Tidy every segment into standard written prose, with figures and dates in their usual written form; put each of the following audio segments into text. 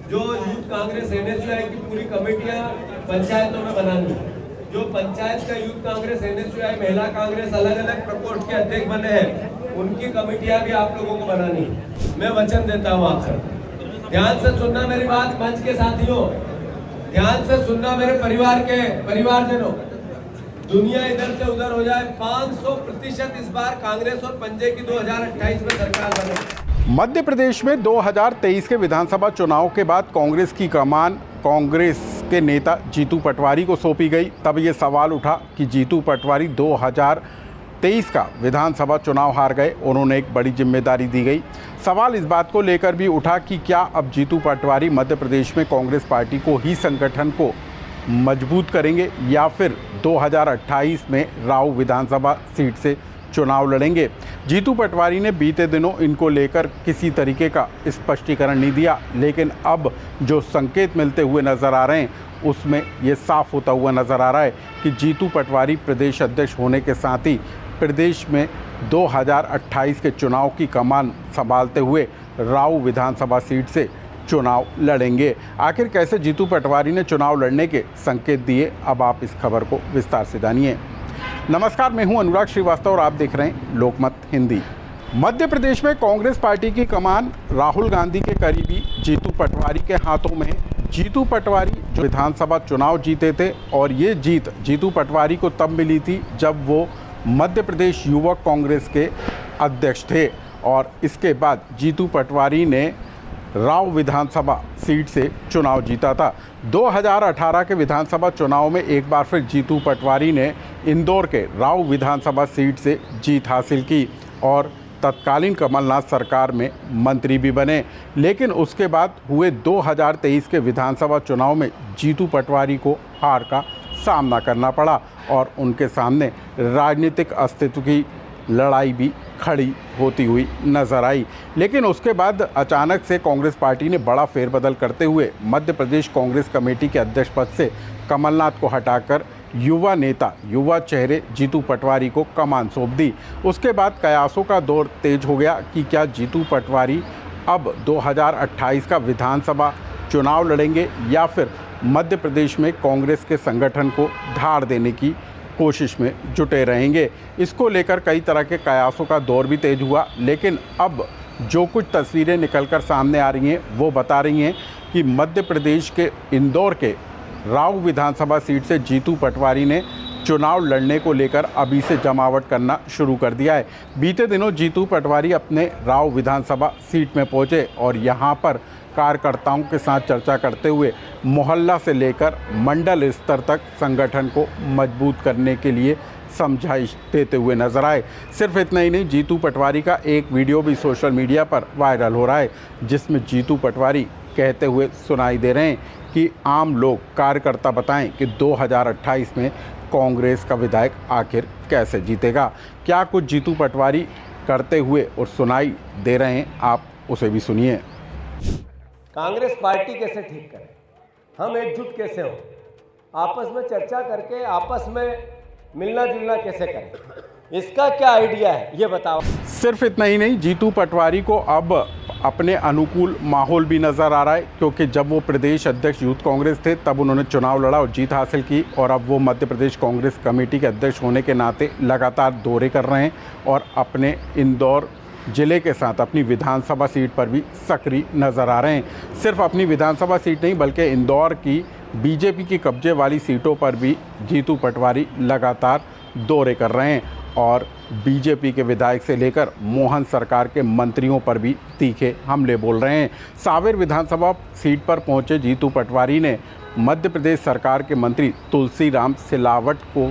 जो youth Congress NSUI की पूरी कमेटियां पंचायतों में बनानी है, जो पंचायत का यूथ कांग्रेस एनएसयूआई महिला कांग्रेस अलग अलग प्रकोष्ठ के अध्यक्ष बने हैं, उनकी कमेटियां भी आप लोगों को बनानी है। मैं वचन देता हूं आप सब, ध्यान से सुनना मेरी बात। मंच के साथियों, ध्यान से सुनना मेरे परिवार के परिवारजनों। दुनिया इधर से उधर हो जाए, 500% इस बार कांग्रेस और पंजे की 2028 में सरकार बने। मध्य प्रदेश में 2023 के विधानसभा चुनाव के बाद कांग्रेस की कमान कांग्रेस के नेता जीतू पटवारी को सौंपी गई। तब ये सवाल उठा कि जीतू पटवारी 2023 का विधानसभा चुनाव हार गए, उन्होंने एक बड़ी जिम्मेदारी दी गई। सवाल इस बात को लेकर भी उठा कि क्या अब जीतू पटवारी मध्य प्रदेश में कांग्रेस पार्टी को ही संगठन को मजबूत करेंगे या फिर 2028 में राऊ विधानसभा सीट से चुनाव लड़ेंगे। जीतू पटवारी ने बीते दिनों इनको लेकर किसी तरीके का स्पष्टीकरण नहीं दिया, लेकिन अब जो संकेत मिलते हुए नज़र आ रहे हैं उसमें ये साफ होता हुआ नज़र आ रहा है कि जीतू पटवारी प्रदेश अध्यक्ष होने के साथ ही प्रदेश में 2028 के चुनाव की कमान संभालते हुए राऊ विधानसभा सीट से चुनाव लड़ेंगे। आखिर कैसे जीतू पटवारी ने चुनाव लड़ने के संकेत दिए, अब आप इस खबर को विस्तार से जानिए। नमस्कार, मैं हूं अनुराग श्रीवास्तव और आप देख रहे हैं लोकमत हिंदी। मध्य प्रदेश में कांग्रेस पार्टी की कमान राहुल गांधी के करीबी जीतू पटवारी के हाथों में है। जीतू पटवारी जो विधानसभा चुनाव जीते थे और ये जीत जीतू पटवारी को तब मिली थी जब वो मध्य प्रदेश युवक कांग्रेस के अध्यक्ष थे और इसके बाद जीतू पटवारी ने राव विधानसभा सीट से चुनाव जीता था। 2018 के विधानसभा चुनाव में एक बार फिर जीतू पटवारी ने इंदौर के राव विधानसभा सीट से जीत हासिल की और तत्कालीन कमलनाथ सरकार में मंत्री भी बने। लेकिन उसके बाद हुए 2023 के विधानसभा चुनाव में जीतू पटवारी को हार का सामना करना पड़ा और उनके सामने राजनीतिक अस्तित्व की लड़ाई भी खड़ी होती हुई नजर आई। लेकिन उसके बाद अचानक से कांग्रेस पार्टी ने बड़ा फेरबदल करते हुए मध्य प्रदेश कांग्रेस कमेटी के अध्यक्ष पद से कमलनाथ को हटाकर युवा नेता, युवा चेहरे जीतू पटवारी को कमान सौंप दी। उसके बाद कयासों का दौर तेज हो गया कि क्या जीतू पटवारी अब 2028 का विधानसभा चुनाव लड़ेंगे या फिर मध्य प्रदेश में कांग्रेस के संगठन को धार देने की कोशिश में जुटे रहेंगे। इसको लेकर कई तरह के कयासों का दौर भी तेज हुआ। लेकिन अब जो कुछ तस्वीरें निकलकर सामने आ रही हैं वो बता रही हैं कि मध्य प्रदेश के इंदौर के राव विधानसभा सीट से जीतू पटवारी ने चुनाव लड़ने को लेकर अभी से जमावट करना शुरू कर दिया है। बीते दिनों जीतू पटवारी अपने राव विधानसभा सीट में पहुंचे और यहां पर कार्यकर्ताओं के साथ चर्चा करते हुए मोहल्ला से लेकर मंडल स्तर तक संगठन को मजबूत करने के लिए समझाइश देते हुए नजर आए। सिर्फ इतना ही नहीं, जीतू पटवारी का एक वीडियो भी सोशल मीडिया पर वायरल हो रहा है जिसमें जीतू पटवारी कहते हुए सुनाई दे रहे हैं कि आम लोग, कार्यकर्ता बताएं कि 2028 में कांग्रेस का विधायक आखिर कैसे जीतेगा। क्या कुछ जीतू पटवारी करते हुए और सुनाई दे रहे हैं, आप उसे भी सुनिए। कांग्रेस पार्टी कैसे ठीक करें, हम एकजुट कैसे हो, आपस में चर्चा करके आपस में मिलना जुलना कैसे करें, इसका क्या आइडिया है ये बताओ। सिर्फ इतना ही नहीं, जीतू पटवारी को अब अपने अनुकूल माहौल भी नज़र आ रहा है क्योंकि जब वो प्रदेश अध्यक्ष यूथ कांग्रेस थे तब उन्होंने चुनाव लड़ा और जीत हासिल की और अब वो मध्य प्रदेश कांग्रेस कमेटी के अध्यक्ष होने के नाते लगातार दौरे कर रहे हैं और अपने इंदौर जिले के साथ अपनी विधानसभा सीट पर भी सक्रिय नज़र आ रहे हैं। सिर्फ अपनी विधानसभा सीट नहीं बल्कि इंदौर की बीजेपी की कब्जे वाली सीटों पर भी जीतू पटवारी लगातार दौरे कर रहे हैं और बीजेपी के विधायक से लेकर मोहन सरकार के मंत्रियों पर भी तीखे हमले बोल रहे हैं। सावेर विधानसभा सीट पर पहुंचे जीतू पटवारी ने मध्य प्रदेश सरकार के मंत्री तुलसीराम सिलावट को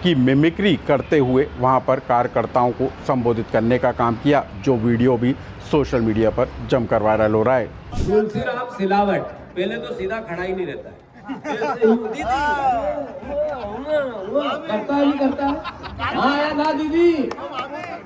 की मिमिक्री करते हुए वहां पर कार्यकर्ताओं को संबोधित करने का काम किया, जो वीडियो भी सोशल मीडिया पर जमकर वायरल हो रहा है। तुलसीराम सिलावट पहले तो सीधा खड़ा ही नहीं रहता है, करता नहीं करता। हाँ या ना दीदी,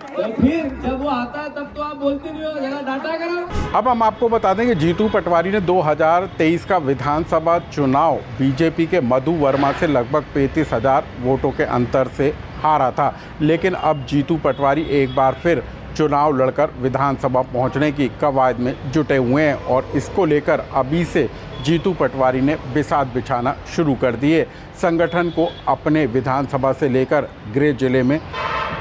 तो फिर जब वो आता है तब तो आप बोलते नहीं हो, जरा डांटा करो। अब हम आपको बता दें कि जीतू पटवारी ने 2023 का विधानसभा चुनाव बीजेपी के मधु वर्मा से लगभग 35,000 वोटों के अंतर से हारा था। लेकिन अब जीतू पटवारी एक बार फिर चुनाव लड़कर विधानसभा पहुंचने की कवायद में जुटे हुए हैं और इसको लेकर अभी से जीतू पटवारी ने बिसात बिछाना शुरू कर दिए। संगठन को अपने विधानसभा से लेकर गृह जिले में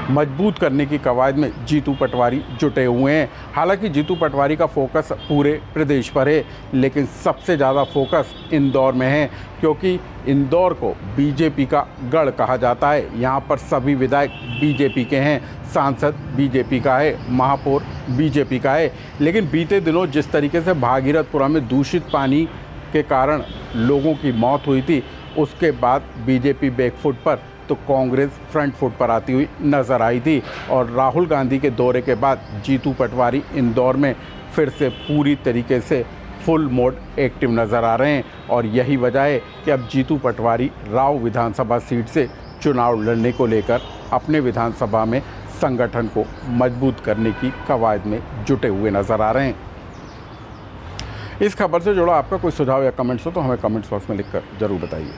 मजबूत करने की कवायद में जीतू पटवारी जुटे हुए हैं। हालांकि जीतू पटवारी का फोकस पूरे प्रदेश पर है, लेकिन सबसे ज़्यादा फोकस इंदौर में है, क्योंकि इंदौर को बीजेपी का गढ़ कहा जाता है। यहाँ पर सभी विधायक बीजेपी के हैं, सांसद बीजेपी का है, महापौर बीजेपी का है। लेकिन बीते दिनों जिस तरीके से भागीरथपुरा में दूषित पानी के कारण लोगों की मौत हुई थी, उसके बाद बीजेपी बैकफुट पर तो कांग्रेस फ्रंट फुट पर आती हुई नजर आई थी। और राहुल गांधी के दौरे के बाद जीतू पटवारी इंदौर में फिर से पूरी तरीके से फुल मोड एक्टिव नज़र आ रहे हैं। और यही वजह है कि अब जीतू पटवारी राव विधानसभा सीट से चुनाव लड़ने को लेकर अपने विधानसभा में संगठन को मजबूत करने की कवायद में जुटे हुए नज़र आ रहे हैं। इस खबर से जुड़ा आपका कोई सुझाव या कमेंट्स हो तो हमें कमेंट्स बॉक्स में लिखकर ज़रूर बताइए।